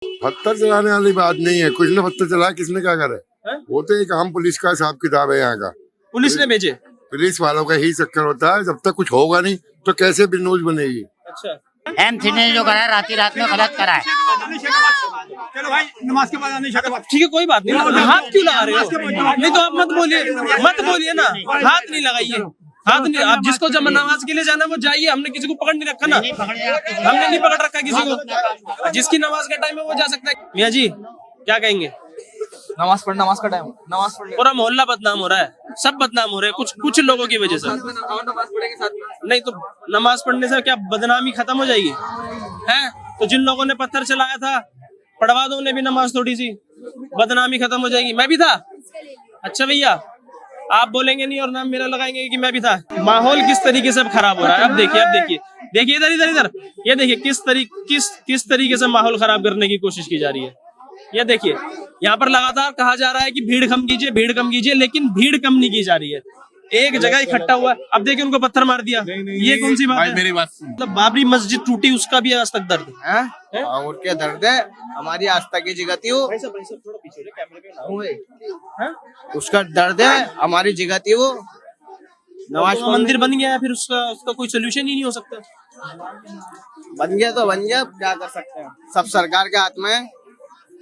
पत्थर चलाने वाली बात नहीं है, कुछ ने पत्थर चलाया, किसने क्या करे। वो तो एक आम पुलिस का हिसाब किताब है यहाँ का। पुलिस ने भेजे? पुलिस वालों का ही चक्कर होता है, जब तक कुछ होगा नहीं तो कैसे भी न्यूज बनेगी। अच्छा, एमसीडी ने जो करा है रात में गलत करा है। चलो भाई नमाज के बाद आने शक्ल बात। ठीक है, कोई बात नहीं। हाथ क्यों लगा रहे हो? नहीं तो आप मत बोलिए ना, हाथ नहीं लगाइए। हाथ नहीं, आप जिसको जब नमाज के लिए जाना वो जाइए, हमने किसी को पकड़ नहीं रखा ना, हमने नहीं पकड़ रखा किसी को। जिसकी नमाज का टाइम है वो जा सकता है। मियाँ जी क्या कहेंगे? नमाज का टाइम, नमाज पढ़ पूरा मोहल्ला बदनाम हो रहा है, सब बदनाम हो रहे हैं कुछ लोगों की वजह से। नमाज पढ़ेंगे साथ में। नहीं तो नमाज पढ़ने से क्या बदनामी खत्म हो जाएगी? हैं तो जिन लोगों ने पत्थर चलाया था पढ़वा दो उन्हें भी नमाज, थोड़ी सी बदनामी खत्म हो जाएगी। मैं भी था। अच्छा भैया, आप बोलेंगे नहीं और नाम मेरा लगाएंगे कि मैं भी था। माहौल किस तरीके से खराब हो रहा है, अब देखिए इधर ये देखिए किस तरीके से माहौल खराब करने की कोशिश की जा रही है। ये देखिए यहाँ पर लगातार कहा जा रहा है कि भीड़ कम कीजिए, लेकिन भीड़ कम नहीं की जा रही है। एक जगह इकट्ठा हुआ, अब देखिए उनको पत्थर मार दिया। ये कौन सी बात है? मेरी बात मतलब बाबरी मस्जिद टूटी, उसका भी आज तक दर्द है? और क्या दर्द है, हमारी आस्था की जगह थी वो, उसका दर्द है, हमारी जगह थी वो। नमाज मंदिर बन गया है, फिर उसका कोई सोल्यूशन ही नहीं हो सकता। बन गया तो बन गया, क्या कर सकते हैं, सब सरकार के हाथ में है।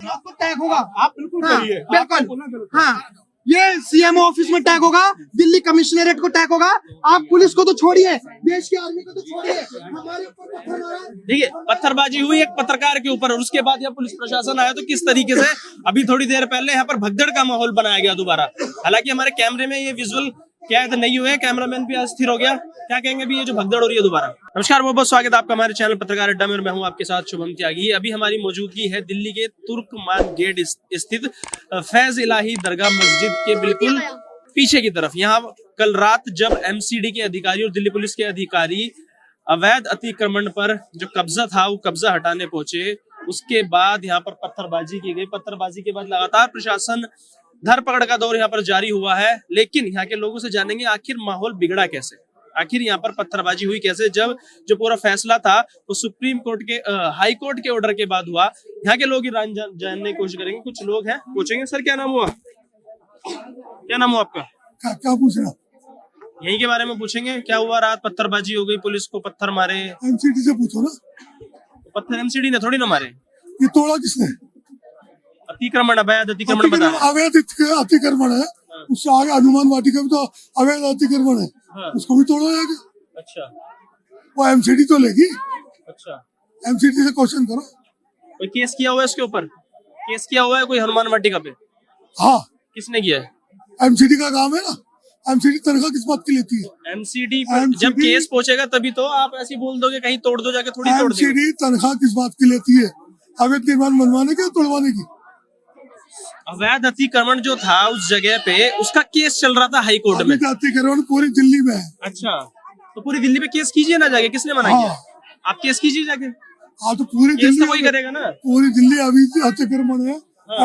आपको टैग होगा, आप बिल्कुल करिए, बिल्कुल। हाँ, ये सीएमओ ऑफिस में टैग होगा, दिल्ली कमिश्नरेट को टैग होगा। आप पुलिस को तो छोड़िए, देश की आर्मी को तो छोड़िए, हमारे ऊपर पत्थर मारा। देखिए पत्थरबाजी हुई एक पत्रकार के ऊपर, और उसके बाद यहाँ पुलिस प्रशासन आया तो किस तरीके से अभी थोड़ी देर पहले यहाँ पर भगदड़ का माहौल बनाया गया दोबारा। हालांकि हमारे कैमरे में ये विजुअल क्या है तो नहीं हुए, कैमरामैन भी अस्थिर हो गया। क्या कहेंगे अभी ये जो भगदड़ हो रही है दोबारा? नमस्कार, बहुत बहुत स्वागत है आपका हमारे चैनल पत्रकार अड्डा में, और मैं हूं आपके साथ शुभम त्यागी। अभी हमारी मौजूदगी है दिल्ली के तुर्कमान गेट स्थित फैज इलाही दरगाह मस्जिद के बिल्कुल पीछे की तरफ। यहाँ कल रात जब एमसीडी के अधिकारी और दिल्ली पुलिस के अधिकारी अवैध अतिक्रमण पर जो कब्जा था वो कब्जा हटाने पहुंचे, उसके बाद यहाँ पर पत्थरबाजी की गई। पत्थरबाजी के बाद लगातार प्रशासन धरपकड़ का दौर यहाँ पर जारी हुआ है। लेकिन यहाँ के लोगों से जानेंगे आखिर माहौल बिगड़ा कैसे, आखिर यहाँ पर पत्थरबाजी हुई कैसे, जब जो पूरा फैसला था वो सुप्रीम कोर्ट के हाई कोर्ट के ऑर्डर के बाद हुआ। यहाँ के लोग जानने की कोशिश करेंगे। कुछ लोग हैं, पूछेंगे सर क्या नाम हुआ, क्या नाम हुआ आपका? क्या पूछ रहा? यही के बारे में पूछेंगे, क्या हुआ रात पत्थरबाजी हो गई, पुलिस को पत्थर मारे। एमसीडी से पूछो ना। पत्थर एमसीडी ने थोड़ी ना मारे, ये तोड़ा किसने? अतिक्रमण, अवैध अतिक्रमण बता। अवैध अतिक्रमण है, उससे आगे हनुमान वाटिका भी तो अवैध अतिक्रमण है, उसको भी तोड़ा जाएगा। अच्छा, वो एमसीडी तो लेगी। अच्छा, एमसीडी से क्वेश्चन करो। कोई केस किया हुआ है इसके ऊपर? केस किया हुआ है कोई हनुमान वाटिका पे? हाँ, किसने किया है? एमसीडी का काम है ना। एमसीडी तनख्वाह किस बात की लेती है? एमसीडी जब केस पहुंचेगा तभी तो आप ऐसे बोल दोगे कहीं तोड़ दो जाके, थोड़ी तोड़ देंगे। एमसीडी तनख्वाह किस बात की लेती है? अवैध निर्माण बनवाने की, तोड़वाने की? अवैध अतिक्रमण जो था उस जगह पे, उसका केस चल रहा था हाई कोर्ट में। अतिक्रमण पूरी दिल्ली में है। अच्छा, तो पूरी दिल्ली में केस कीजिए ना जाके, किसने मना किया? आप केस कीजिए जाके। हाँ, तो पूरी केस दिल्ली तो वही करेगा ना। पूरी दिल्ली अभी अतिक्रमण है।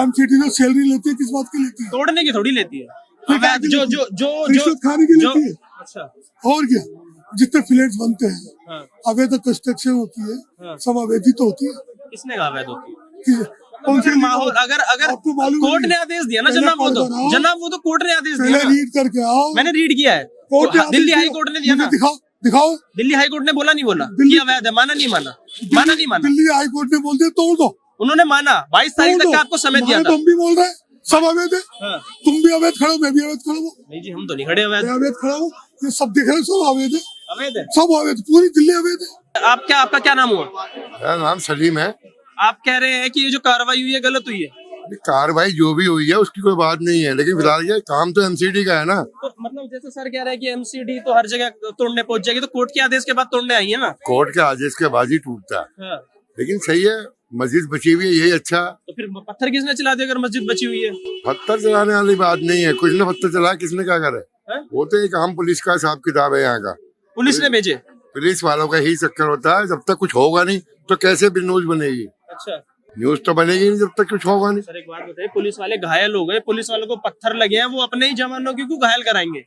एमसीडी जो सैलरी लेती है किस बात की लेती है? तोड़ने की थोड़ी लेती है, अवैध जो जो जो रिश्वत खाने की लेती है। अच्छा, और क्या, जितने फ्लैट्स बनते हैं, हाँ, अवैध कंस्ट्रक्शन होती है, हाँ। सब अवैध ही तो होती है। किसने कहा अवैध होती है? कौन सी माहौल अगर कोर्ट ने आदेश दिया ना जनाब, वो तो कोर्ट ने आदेश दिया। रीड करके आओ। मैंने रीड किया है, दिल्ली हाई कोर्ट ने दिया ना। दिखाओ। दिल्ली हाई कोर्ट ने बोला नहीं बोला कि अवैध है, माना नहीं माना। दिल्ली हाई कोर्ट ने बोल दिया तोड़ दो, उन्होंने माना। 22 तारीख तक का आपको समय दिया था। तुम भी बोल रहे सब अवैध है। हाँ। तुम भी अवैध खड़ो, मैं भी अवैध खड़ा हूँ। नहीं जी, हम तो नहीं खड़े अवैध। अवैध खड़ा हूँ, ये सब दिख रहे हैं, सब अवैध है। अवैध है, सब अवैध, पूरी दिल्ली अवैध है। आपका क्या नाम हुआ? मेरा नाम सलीम है। आप कह रहे हैं कि ये जो कार्रवाई हुई है गलत हुई है? कार्रवाई जो भी हुई है उसकी कोई बात नहीं है, लेकिन फिलहाल ये काम तो एमसीडी का है ना। तो मतलब जैसे सर कह रहे हैं कि एमसीडी तो हर जगह तोड़ने पहुंच जाएगी, तो कोर्ट के आदेश के बाद तोड़ने आई है ना। कोर्ट के आदेश के बाद ही टूटता है। हाँ। लेकिन सही है, मस्जिद बची हुई है, यही अच्छा। तो फिर पत्थर किसने चला दिया अगर मस्जिद बची हुई है? पत्थर चलाने वाली बात नहीं है, कुछ ने पत्थर चलाया, किसने क्या करे। वो तो एक आम पुलिस का हिसाब किताब है यहाँ का। पुलिस ने भेजे? पुलिस वालों का ही चक्कर होता है, जब तक कुछ होगा नहीं तो कैसे भी न्यूज बनेगी। अच्छा, न्यूज तो बनेगी नहीं जब तक कुछ होगा नहीं। सर एक बात बताइए, पुलिस वाले घायल हो गए, पुलिस वालों को पत्थर लगे हैं, वो अपने ही जवानों की क्यों घायल कराएंगे?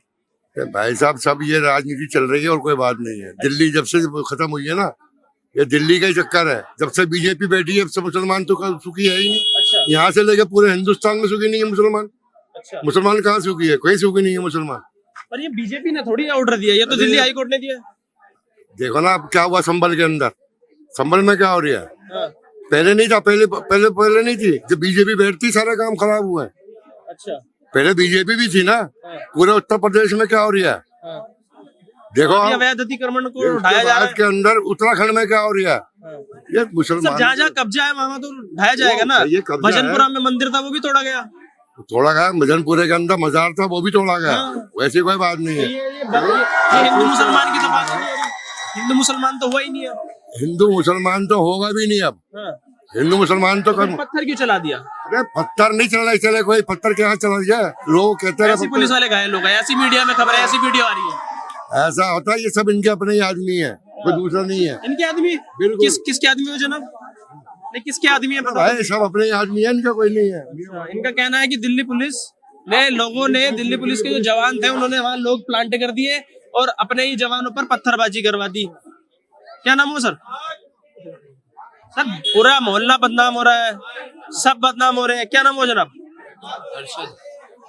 भाई साहब, सब ये राजनीति चल रही है और कोई बात नहीं है। दिल्ली जब से खत्म हुई है ना, ये दिल्ली का ही चक्कर है। जब से बीजेपी बैठी है अब से मुसलमान तो सुखी है ही नहीं। अच्छा यहाँ से लेके पूरे हिंदुस्तान में सुखी नहीं है मुसलमान। अच्छा, मुसलमान कहाँ सुखी है? कोई सुखी नहीं है मुसलमान। पर ये बीजेपी ने थोड़ी ऑर्डर दिया, ये तो दिल्ली हाई कोर्ट ने दिया। देखो ना अब क्या हुआ संभल के अंदर। संभल में क्या हो रहा है? हाँ, पहले नहीं था, पहले नहीं थी। जब बीजेपी बैठती सारा काम खराब हुआ है। अच्छा पहले बीजेपी भी थी ना। पूरे उत्तर प्रदेश में क्या हो रहा है? हाँ। देखो अभी आप, अवैध अतिक्रमण को उसके उठाया जा रहा बाद है। के अंदर उत्तराखंड में क्या हो रहा है? हाँ। ये सब मुसलमान जहाँ जहाँ कब्जा है वहां तो ढाया जाएगा ना। ये कब्जा भजनपुरा में मंदिर था वो भी तोड़ा गया। तोड़ा गया। मजनपुरे के अंदर मजार था वो भी तोड़ा गया। हाँ। वैसी कोई बात नहीं है। ये हिंदू मुसलमान की तो बात नहीं है। हिंदू मुसलमान तो हुआ ही नहीं है। हिंदू मुसलमान तो होगा भी नहीं अब। हाँ। हिंदू मुसलमान तो फिर पत्थर क्यों चला दिया? अरे पत्थर नहीं चला चले कोई पत्थर क्या चला दिया? लोग कहते हैं ऐसी पुलिस वाले घायल हो गए, ऐसी मीडिया में खबर है, ऐसी वीडियो आ रही है। ऐसा होता है। ये सब इनके अपने ही आदमी है, कोई दूसरा नहीं है। इनके आदमी? बिल्कुल। किसके आदमी हो जनाब? नहीं, किसके आदमी है पता? भाई सब अपने ही आदमी है, इनका कोई नहीं है। इनका कहना है कि दिल्ली पुलिस ने लोगों ने दिल्ली पुलिस के जो जवान थे उन्होंने वहां लोग प्लांट कर दिए और अपने ही जवानों पर पत्थरबाजी करवा दी। क्या नाम हो सर? सर पूरा मोहल्ला बदनाम हो रहा है, सब बदनाम हो रहे हैं। क्या नाम हो जनाब?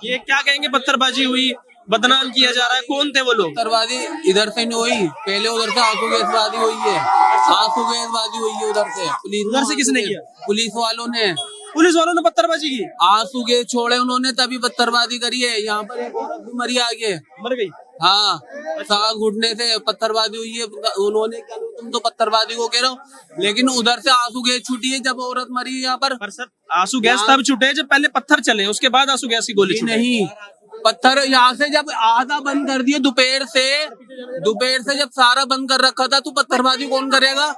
ये क्या कहेंगे? पत्थरबाजी हुई, बदनाम किया जा रहा है, कौन थे वो लोग? पत्थरबाजी इधर से नहीं हुई, पहले उधर से आंसू गैसबाजी हुई है। आंसू गैसबाजी हुई है उधर से। पुलिस उधर से किसने किया? पुलिस वालों ने। पुलिस वालों ने पत्थरबाजी की? आंसू गैस छोड़े उन्होंने तभी पत्थरबाजी करी है। यहाँ पर एक औरत भी मरी आगे। मर गई? हाँ, सांस घुटने से पत्थरबाजी हुई है। उन्होंने क्या, तुम तो पत्थरबाजी को कह रहे हो, लेकिन उधर से आंसू गैस छूटी है जब औरत मरी है यहाँ पर। सर आंसू गैस तब छूटे जब पहले पत्थर चले, उसके बाद आंसू गैस की गोली छूटे। नहीं, पत्थर यहाँ से जब आधा बंद कर दिए दोपहर से जब सारा बंद कर रखा था, तो पत्थरबाजी कौन करेगा?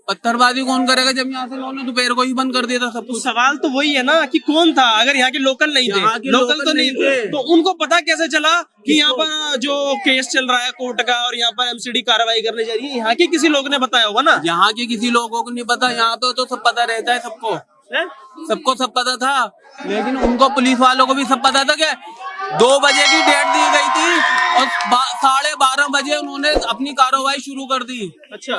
पत्थरबाजी कौन करेगा जब यहाँ से उन्होंने दोपहर को ही बंद कर दिया था सब कुछ। सवाल तो वही है ना कि कौन था? अगर यहाँ के लोकल नहीं थे, लोकल तो नहीं थे, तो उनको पता कैसे चला कि यहाँ पर जो केस चल रहा है कोर्ट का और यहाँ पर एमसीडी कार्रवाई करने जा रही है? यहाँ के किसी लोग ने बताया होगा ना। यहाँ के किसी लोगों को नहीं पता, यहाँ पे तो सब पता रहता है सबको। सबको सब पता था, लेकिन उनको पुलिस वालों को भी सब पता था कि 2 बजे की डेट दी गई थी और 12:30 बजे उन्होंने अपनी कार्रवाई शुरू कर दी। अच्छा,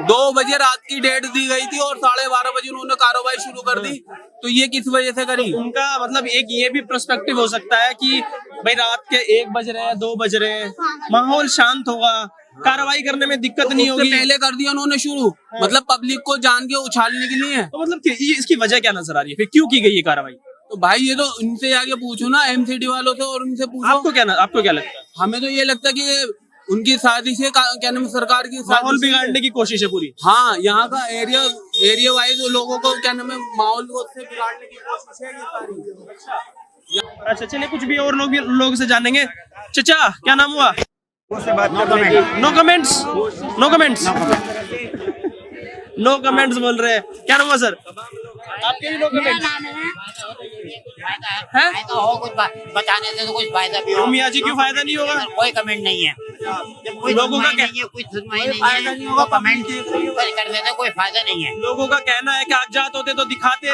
2 बजे रात की डेट दी गई थी और 12:30 बजे उन्होंने कार्रवाई शुरू कर दी। तो ये किस वजह से करी? उनका मतलब एक ये भी पर्सपेक्टिव हो सकता है कि भाई रात के 1 बज रहे हैं, 2 बज रहे हैं, माहौल शांत होगा, कार्रवाई करने में दिक्कत नहीं उससे होगी। पहले कर दिया उन्होंने शुरू, मतलब पब्लिक को जान के उछालने के लिए। तो मतलब इसकी वजह क्या नजर आ रही है? फिर क्यों की गई ये कार्रवाई? तो भाई ये तो इनसे आगे पूछो ना, एमसीडी वालों से, और उनसे पूछो। आपको क्या लगता है? हमें तो ये लगता है कि उनकी साजिश है, क्या नाम, सरकार की माहौल साजिश है। बिगाड़ने की कोशिश है पूरी। हाँ, यहाँ का एरिया वाइज लोगों को क्या नाम है, माहौल को से बिगाड़ने की कोशिश है ये सारी। अच्छा चलिए, कुछ भी और लोग से जानेंगे। चचा क्या नाम हुआ? No comments, no comments, no comments बोल रहे हैं। क्या नाम हुआ सर? आपके भी नो कमेंट्स है? तो हो कुछ बताने से तो कुछ फायदा भी हो। मियाँ जी क्यों फायदा नहीं होगा? कोई कमेंट नहीं है, जब कोई लोगों का सुनवाई नहीं है, कुछ सुनवाई नहीं है, वो कमेंट करने से कोई फायदा नहीं है। लोगों का कहना है कि कागजात होते तो दिखाते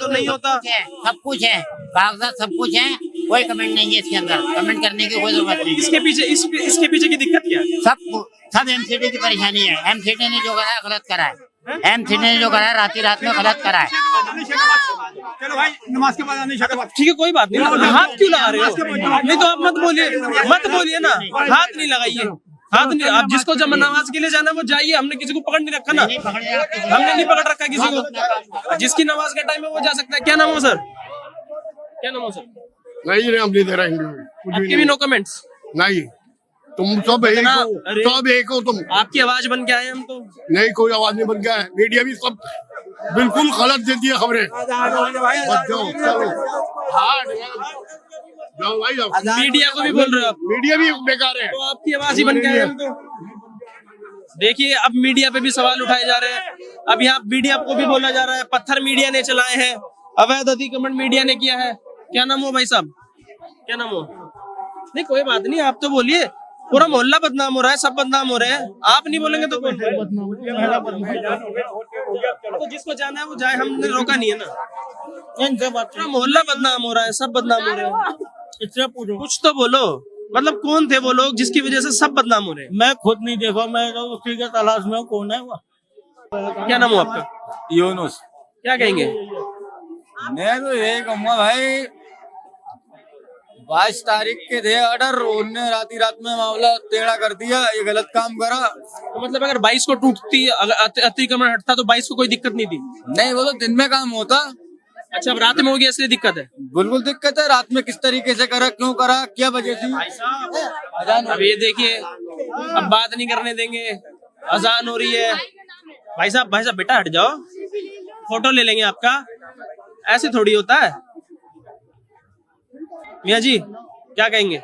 तो नहीं होता। सब कुछ है, कागजात सब कुछ है, कोई कमेंट नहीं है इसके अंदर। कमेंट करने की कोई जरूरत नहीं। इसके पीछे की दिक्कत क्या है? सब एमसीडी की परेशानी है। एमसीडी ने जो करा है गलत करा है। एमसीडी ने जो करा है रात में गलत करा है। चलो भाई, नमाज के बाद आने शक्ल बात। ठीक है, कोई बात नहीं। हाथ क्यों लगा रहे हो? नहीं तो आप मत बोलिए ना, हाथ नहीं लगाइए। हाथ नहीं, आप जिसको जब नमाज के लिए जाना वो जाइए। हमने किसी को पकड़ नहीं रखा ना, हमने नहीं पकड़ रखा किसी को। जिसकी नमाज का टाइम है वो जा सकता है। क्या नाम हो सर? क्या नाम हो सर? नहीं हम नहीं दे रहे हैं। आपके भी नो कमेंट्स? नहीं, तुम सब एक हो तुम। आपकी आवाज बन के आए हम तो। नहीं, कोई आवाज नहीं बन गया है। मीडिया भी सब बिल्कुल गलत दे दिया खबरें। जाओ भाई, मीडिया को भी बोल रहे हो आप? मीडिया भी बेकार है। तो आपकी आवाज ही बन के आए हम तो। देखिए, अब मीडिया पे भी सवाल उठाए जा रहे हैं। अब यहाँ मीडिया को भी बोला जा रहा है पत्थर मीडिया ने चलाए हैं, अवैध अतिक्रमण मीडिया ने किया है। क्या नाम हो भाई साहब? क्या नाम हो? नहीं कोई बात नहीं, आप तो बोलिए। पूरा मोहल्ला बदनाम हो रहा है, सब बदनाम हो रहे हैं। आप नहीं बोलेंगे तो कौन? तो जिसको जाना है वो जाए, हमने रोका नहीं है ना। पूरा मोहल्ला बदनाम हो रहा है, सब बदनाम हो रहे हैं। कुछ तो बोलो। मतलब कौन थे वो लोग जिसकी वजह से सब बदनाम हो रहे हैं? मैं खुद नहीं देखा, मैं तो उसी के तलाश में हूँ, कौन है वो। क्या नाम हो आपका? यूनुस। क्या कहेंगे? मैं तो यही कहूँगा भाई, 22 तारीख के थे ऑर्डर, उनने रात में मामला टेढ़ा कर दिया, ये गलत काम करा। तो मतलब अगर 22 को टूटती, अगर अतिक्रमण हटता तो 22 को कोई दिक्कत नहीं थी? नहीं, वो तो दिन में काम होता। अच्छा, अब रात में हो गया इसलिए दिक्कत है? बिल्कुल दिक्कत है। रात में किस तरीके से करा, क्यों करा, क्या वजह थी? अब ये देखिए, अब बात नहीं करने देंगे, अजान हो रही है। भाई साहब बेटा हट जाओ, फोटो ले लेंगे आपका। ऐसे थोड़ी होता है। मियाँ जी क्या कहेंगे?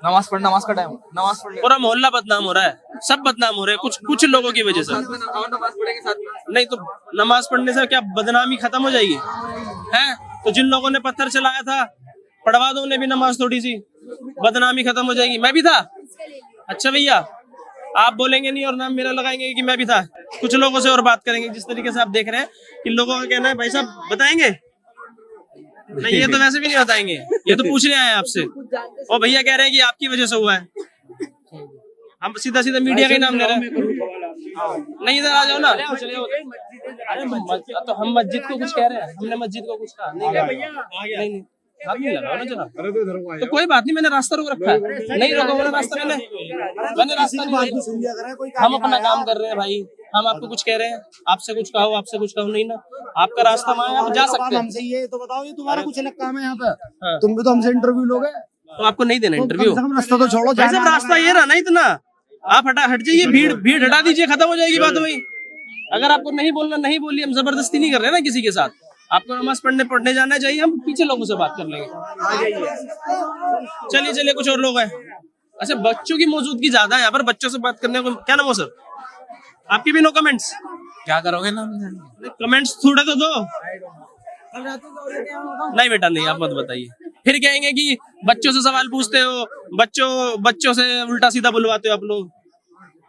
नमाज का टाइम, नमाज पढ़ने पूरा मोहल्ला बदनाम हो रहा है, सब बदनाम हो रहे हैं कुछ लोगों की वजह से। नमाज पढ़ेंगे साथ में। नहीं तो नमाज पढ़ने से क्या बदनामी खत्म हो जाएगी? हैं? तो जिन लोगों ने पत्थर चलाया था, पढ़वा दो उन्हें भी नमाज, थोड़ी सी बदनामी खत्म हो जाएगी। मैं भी था। अच्छा भैया, आप बोलेंगे नहीं और नाम मेरा लगाएंगे कि मैं भी था। कुछ लोगों से और बात करेंगे। जिस तरीके से आप देख रहे हैं कि लोगों का कहना है, भाई साहब बताएंगे? नहीं, ये तो वैसे भी नहीं बताएंगे, ये तो पूछने आए हैं आपसे। और भैया कह रहे हैं कि आपकी वजह से हुआ है। हम सीधा मीडिया का ही नाम ले रहे हैं। नहीं, इधर आ जाओ ना। अरे तो हम मस्जिद को कुछ कह रहे हैं? हमने मस्जिद को कुछ कहा नहीं, हाथ नहीं लगाओ ना जनाब। तो कोई बात नहीं, मैंने रास्ता रोक रखा है। नहीं रोका मैंने रास्ता, मैंने रास्ता नहीं रोका। हम अपना काम कर रहे हैं भाई। हम आपको कुछ कह रहे हैं? आपसे कुछ कहो नहीं ना। आपका रास्ता वहाँ है, आप जा सकते हैं। हमसे ये तो बताओ, ये तुम्हारा कुछ अलग काम है यहाँ पे? तुम भी तो हमसे इंटरव्यू लोगे, तो आपको नहीं देना इंटरव्यू? रास्ता तो छोड़ो। भाई साहब रास्ता ये रहा ना इतना, आप हट जाइए, भीड़ हटा दीजिए, खत्म हो जाएगी बात वही। अगर आपको नहीं बोलना नहीं बोलिए, हम जबरदस्ती नहीं कर रहे ना किसी के साथ। आपको नमाज पढ़ने जाना चाहिए, हम पीछे लोगों से बात कर लेंगे। चलिए कुछ और लोग हैं। अच्छा, बच्चों की मौजूदगी ज्यादा है यहाँ पर, बच्चों से बात करने को। क्या नाम हो सर? आपके भी नो कमेंट्स? क्या करोगे ना, कमेंट्स थोड़े तो दो। नहीं बेटा नहीं, आप मत बताइए। फिर कहेंगे कि बच्चों से सवाल पूछते हो, बच्चों से उल्टा सीधा बुलवाते हो आप लोग।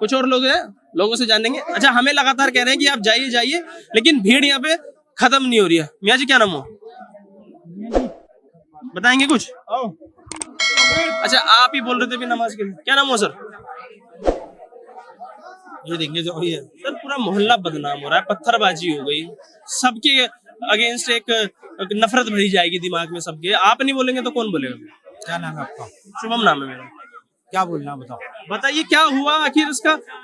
कुछ और लोग हैं, लोगों से जानेंगे। अच्छा, हमें लगातार कह रहे हैं कि आप जाइए, लेकिन भीड़ यहाँ पे खत्म नहीं हो रही है। मियाँ जी क्या नाम हो? बताएंगे कुछ? अच्छा, आप ही बोल रहे थे भी नमाज के लिए। क्या नाम हो सर? ये देखिए जो है सर, पूरा मोहल्ला बदनाम हो रहा है, पत्थरबाजी हो गई, सबके अगेंस्ट एक नफरत भरी जाएगी दिमाग में सबके। आप नहीं बोलेंगे तो कौन बोलेगा? क्या नाम है आपका? शुभम नाम है मेरा। क्या बोलना बताओ? बताइए क्या हुआ आखिर,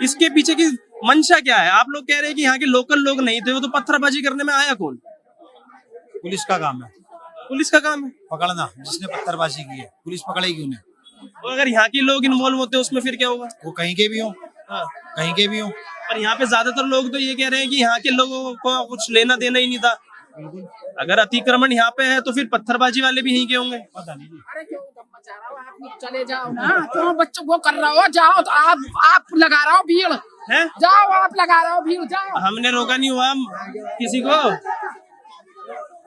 इसके पीछे की मंशा क्या है? आप लोग कह रहे हैं कि यहाँ के लोकल लोग नहीं थे, वो तो पत्थरबाजी करने में आया कौन? पुलिस का काम है। पुलिस का काम है पकड़ना, जिसने पत्थरबाजी की है पुलिस पकड़ेगी उन्हें। और अगर यहाँ के लोग इन्वॉल्व होते हैं उसमें फिर क्या होगा? वो कहीं के भी हो, कहीं के भी हो। पर यहाँ पे ज्यादातर लोग तो ये कह रहे हैं कि यहाँ के लोगों को कुछ लेना देना ही नहीं था। अगर अतिक्रमण यहाँ पे है तो फिर पत्थरबाजी वाले भी यहीं के होंगे। पता नहीं जी। चले जाओ ना, क्यों बच्चों को कर रहे हो? जाओ तो आप लगा रहे हो भीड़ है? जाओ, आप लगा रहे हो भीड़, जाओ। हमने रोका नहीं हुआ किसी को।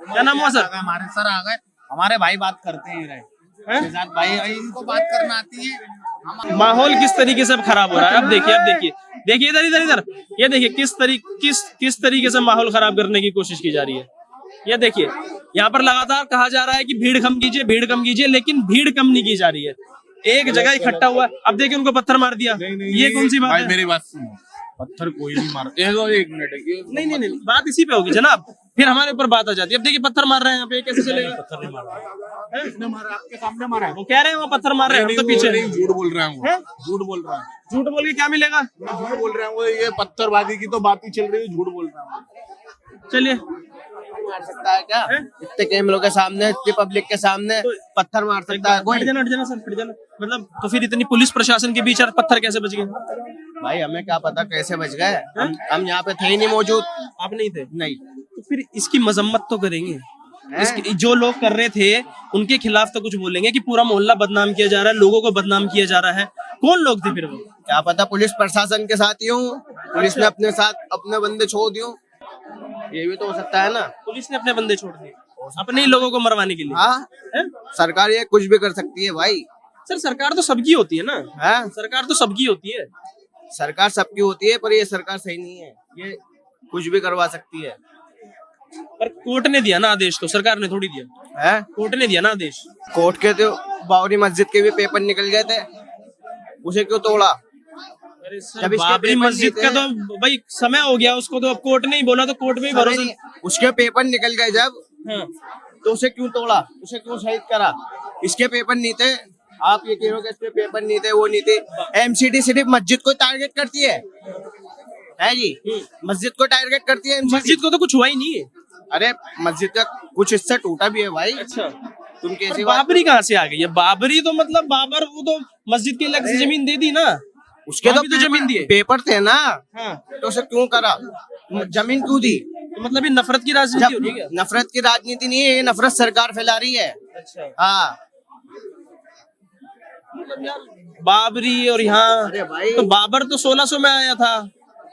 क्या नाम हुआ सर? हमारे सर आ गए, हमारे भाई बात करते हैं भाई, इनको बात करना आती है। माहौल किस तरीके से अब खराब हो रहा है। अब देखिए इधर ये देखिए किस तरीके से माहौल खराब करने की कोशिश की जा रही है। ये देखिए, यहाँ पर लगातार कहा जा रहा है कि भीड़ कम कीजिए, लेकिन भीड़ कम नहीं की जा रही है। एक जगह इकट्ठा हुआ, अब देखिए उनको पत्थर मार दिया। ये कौन सी बात है? मेरी बात सुनो, पत्थर कोई नहीं मार। एक मिनट, नहीं, बात इसी पे होगी जनाब, फिर हमारे ऊपर बात आ जाती है। अब देखिए पत्थर मार रहे हैं यहाँ पे, कैसे चलेगा? पत्थर नहीं मार रहा, आपके सामने मारा है। वो कह रहे हैं वो पत्थर मार रहे हैं, हम तो पीछे। झूठ बोल रहा हूँ, झूठ बोल रहा है। झूठ बोल के क्या मिलेगा? झूठ बोल रहे हैं वो, ये पत्थरबाजी की तो बात ही चल रही है, झूठ बोल रहा हूँ। चलिए, मार सकता है क्या? इतने कैमरों के सामने, इतनी पब्लिक के सामने पत्थर मार सकता है कोई? हट जाना सर, हट जाना। मतलब तो फिर इतनी पुलिस प्रशासन के बीच पत्थर कैसे बच गए? भाई हमें क्या पता कैसे बच गए, हम यहाँ पे थे ही नहीं मौजूद। आप नहीं थे? नहीं। तो फिर इसकी मजम्मत तो करेंगे। जो लोग कर रहे थे उनके खिलाफ तो कुछ बोलेंगे कि पूरा मोहल्ला बदनाम किया जा रहा है, लोगों को बदनाम किया जा रहा है। कौन लोग थे फिर वो? क्या पता पुलिस प्रशासन के साथ ही हूँ, पुलिस ने अपने साथ अपने बंदे छोड़ दियो, ये भी तो हो सकता है ना। पुलिस ने अपने बंदे छोड़ दिए अपने ही लोगों को मरवाने के लिए। हाँ, सरकार ये कुछ भी कर सकती है भाई। सर सरकार तो सबकी होती है ना। है, सरकार तो सबकी होती है। सरकार सबकी होती है, पर ये सरकार सही नहीं है, ये कुछ भी करवा सकती है। पर कोर्ट ने दिया ना आदेश, तो सरकार ने थोड़ी दिया है कोर्ट ने दिया ना आदेश। कोर्ट के तो बाबरी मस्जिद के भी पेपर निकल गए थे, उसे क्यों तोड़ा? जब इसके बाबरी पेपर मस्जिद नहीं का थे- तो भाई समय हो गया उसको, तो अब कोर्ट ने ही बोला तो कोर्ट में ही भरोसा। उसके पेपर निकल गए जब, हाँ। तो उसे क्यों तोड़ा? उसे क्यों शहीद करा? इसके पेपर नहीं थे, आप ये कह रहे हो कि इसके पेपर नहीं थे, वो नहीं थे। एमसीडी सिर्फ मस्जिद को टारगेट करती है जी, मस्जिद को टारगेट करती है MCD। मस्जिद को तो कुछ हुआ ही नहीं है। अरे मस्जिद का कुछ हिस्सा टूटा भी है भाई। अच्छा, तुम कैसी पर बात? बाबरी कहाँ से आ गई है? बाबरी तो मतलब बाबर, वो तो मस्जिद के अलग से जमीन दे दी ना, उसके वहाँ तो भी तो जमीन दी है। पेपर थे ना, हाँ। तो उसे क्यों करा? जमीन क्यों दी? तो मतलब ये नफरत की राजनीति हो रही है क्या? नफरत की राजनीति नहीं है, ये नफरत सरकार फैला रही है। अच्छा, हाँ मतलब यार बाबरी और यहाँ अरे भाई। तो बाबर तो 1600 में आया था,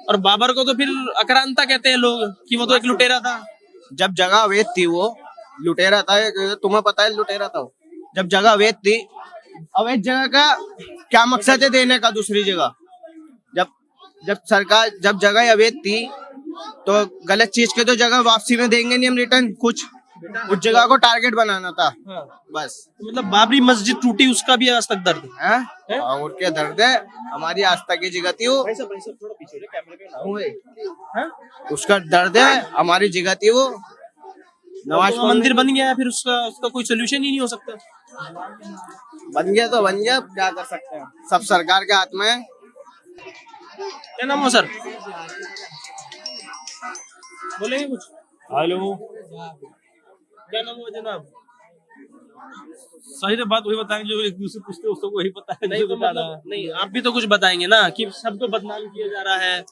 और बाबर को तो फिर आक्रांता कहते हैं लोग कि वो तो एक लुटेरा था। जब जगह अवैध थी वो लुटेरा था, तुम्हें पता है लुटेरा था वो। जब जगह अवैध थी, अवैध जगह का क्या मकसद है देने का दूसरी जगह? जब जगह अवैध थी तो गलत चीज के तो जगह वापसी में देंगे नहीं हम रिटर्न, कुछ उस जगह को टारगेट बनाना था बस। तो मतलब बाबरी मस्जिद टूटी, उसका भी आज तक दर्द है। हैं? और क्या दर्द है? हमारी आस्था की जगह थी वो, उसका दर्द है, हमारी जगह थी वो। नमाज तो मंदिर बन गया है, फिर उसका कोई सोल्यूशन ही नहीं हो सकता। बन गया तो बन गया, क्या कर सकते हैं, सब सरकार के हाथ में है। क्या नाम हो सर? बोलेंगे कुछ? हेलो, क्या नाम हुआ जनाब? सही बात वही बताएंगे जो एक दूसरे पूछते उसको वही पता है। नहीं तो मतलब नहीं, आप भी तो कुछ बताएंगे ना कि सबको बदनाम किया जा रहा है।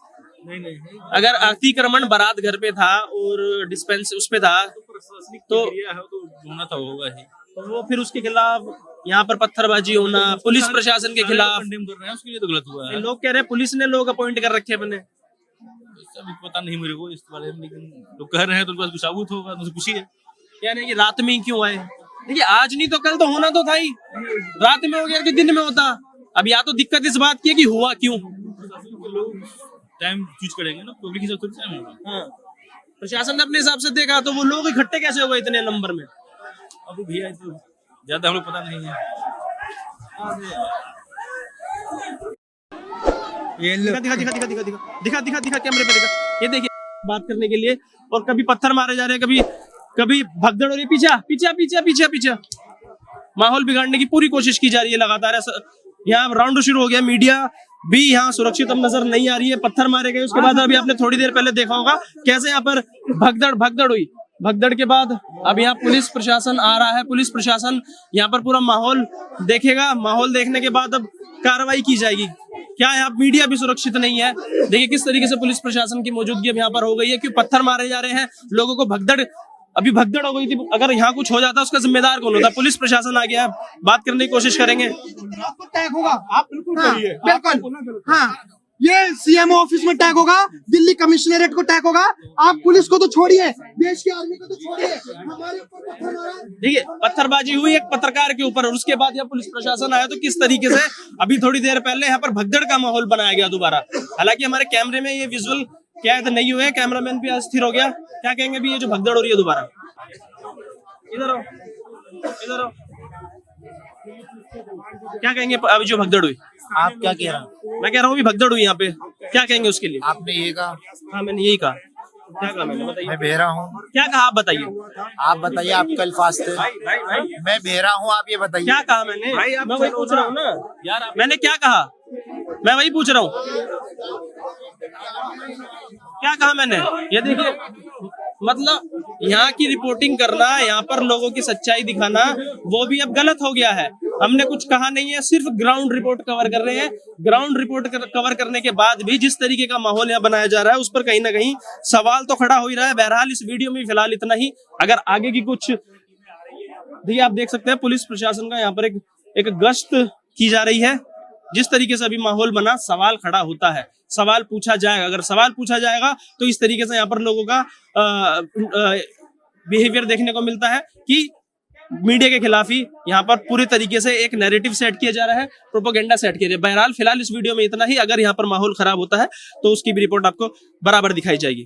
नहीं अगर अतिक्रमण बारात घर पे था और डिस्पेंस उस पे था, प्रशासनिक तो प्रक्रिया है, तो होना था, होगा ही। तो वो फिर उसके खिलाफ यहाँ पर पत्थरबाजी होना, पुलिस प्रशासन के खिलाफ। कंडेम कर रहे हैं, उसके लिए तो गलत हुआ है। लोग कह रहे हैं पुलिस ने लोग अपॉइंट कर रखे अपने। अभी पता नहीं मेरे को इस बारे में, लेकिन लोग कह रहे हैं तो उनके पास कुछ सबूत होगा तो पूछिए। क्या नहीं कि रात में ही क्यों आए? देखिए आज नहीं तो कल तो होना तो था ही, रात में हो गया कि दिन में होता। अब या तो दिक्कत इस बात की है कि हुआ क्यों। लोग टाइम चूज करेंगे ना, पब्लिक हिसाब से टाइम होगा। हाँ, प्रशासन ने अपने हिसाब से देखा, तो वो लोग इकट्ठे कैसे हो गए इतने नंबर में? अब भैया तो ज्यादा हम लोग पता नहीं है। दिखा कैमरे पे दिखा। ये देखिए बात करने के लिए, और कभी पत्थर मारे जा रहे हैं, कभी भगदड़ हो रही है, पीछे माहौल बिगाड़ने की पूरी कोशिश की जा रही है लगातार। यहाँ राउंड शुरू हो गया, मीडिया भी यहाँ सुरक्षित अब नजर नहीं आ रही है। पत्थर मारे गए, उसके बाद अभी आपने थोड़ी देर पहले देखा होगा कैसे यहाँ पर भगदड़ हुई। भगदड़ के बाद अब यहाँ पुलिस प्रशासन आ रहा है। पुलिस प्रशासन यहाँ पर पूरा माहौल देखेगा। माहौल देखने के बाद अब कार्रवाई की जाएगी। क्या है, अब मीडिया भी सुरक्षित नहीं है। देखिए किस तरीके से पुलिस प्रशासन की मौजूदगी अब यहाँ पर हो गई है, क्यों पत्थर मारे जा रहे हैं लोगों को। अभी भगदड़ हो गई थी, अगर यहाँ कुछ हो जाता उसका जिम्मेदार कौन होता? पुलिस प्रशासन आ गया, बात करने की कोशिश करेंगे। आपको टैग होगा, आप बिल्कुल करिए। बिल्कुल। हाँ, ये सीएम ऑफिस में टैग होगा, दिल्ली कमिश्नरेट को टैग होगा। आप पुलिस को तो छोड़िए, देश की आर्मी को तो छोड़िए, हमारे ऊपर पत्थर मारा। देखिए पत्थरबाजी हुई एक पत्रकार के ऊपर, और उसके बाद यहाँ पुलिस प्रशासन आया तो किस तरीके से अभी थोड़ी देर पहले यहाँ पर भगदड़ का माहौल बनाया गया दोबारा। हालांकि हमारे कैमरे में ये विजुअल कैद नहीं हुए, कैमरामैन भी अस्थिर हो गया। क्या कहेंगे अभी ये जो भगदड़ हो रही है दोबारा? इधर आओ, इधर आओ। क्या कहेंगे अभी जो भगदड़ हुई? आप क्या कह रहे हैं? मैं कह रहा हूँ अभी भगदड़ हुई यहाँ पे, क्या कहेंगे उसके लिए? आपने ये कहा? हाँ मैंने यही कहा। क्या कहा मैंने? बताइए। मैं बेरा हूँ। क्या कहा आप बताइए। आप बताइए, आप कल फास्ट थे। मैं बेरा हूँ, आप ये बताइए। क्या कहा मैंने? मैं वही पूछ रहा हूँ ना यार, मैंने क्या कहा? मैं वही पूछ रहा हूँ, क्या कहा मैंने? ये देखिए, मतलब यहाँ की रिपोर्टिंग करना, यहाँ पर लोगों की सच्चाई दिखाना, वो भी अब गलत हो गया है। हमने कुछ कहा नहीं है, सिर्फ ग्राउंड रिपोर्ट कवर कर रहे हैं। ग्राउंड रिपोर्ट कवर करने के बाद भी जिस तरीके का माहौल यहाँ बनाया जा रहा है, उस पर कहीं ना कहीं सवाल तो खड़ा हो ही रहा है। बहरहाल इस वीडियो में फिलहाल इतना ही। अगर आगे की कुछ देखिए, आप देख सकते हैं पुलिस प्रशासन का यहाँ पर एक गश्त की जा रही है। जिस तरीके से अभी माहौल बना, सवाल खड़ा होता है, सवाल पूछा जाएगा। अगर सवाल पूछा जाएगा तो इस तरीके से यहाँ पर लोगों का बिहेवियर देखने को मिलता है कि मीडिया के खिलाफ ही यहाँ पर पूरी तरीके से एक नैरेटिव सेट किया जा रहा है, प्रोपेगेंडा सेट किया जा रहा है। बहरहाल फिलहाल इस वीडियो में इतना ही। अगर यहाँ पर माहौल खराब होता है तो उसकी भी रिपोर्ट आपको बराबर दिखाई जाएगी।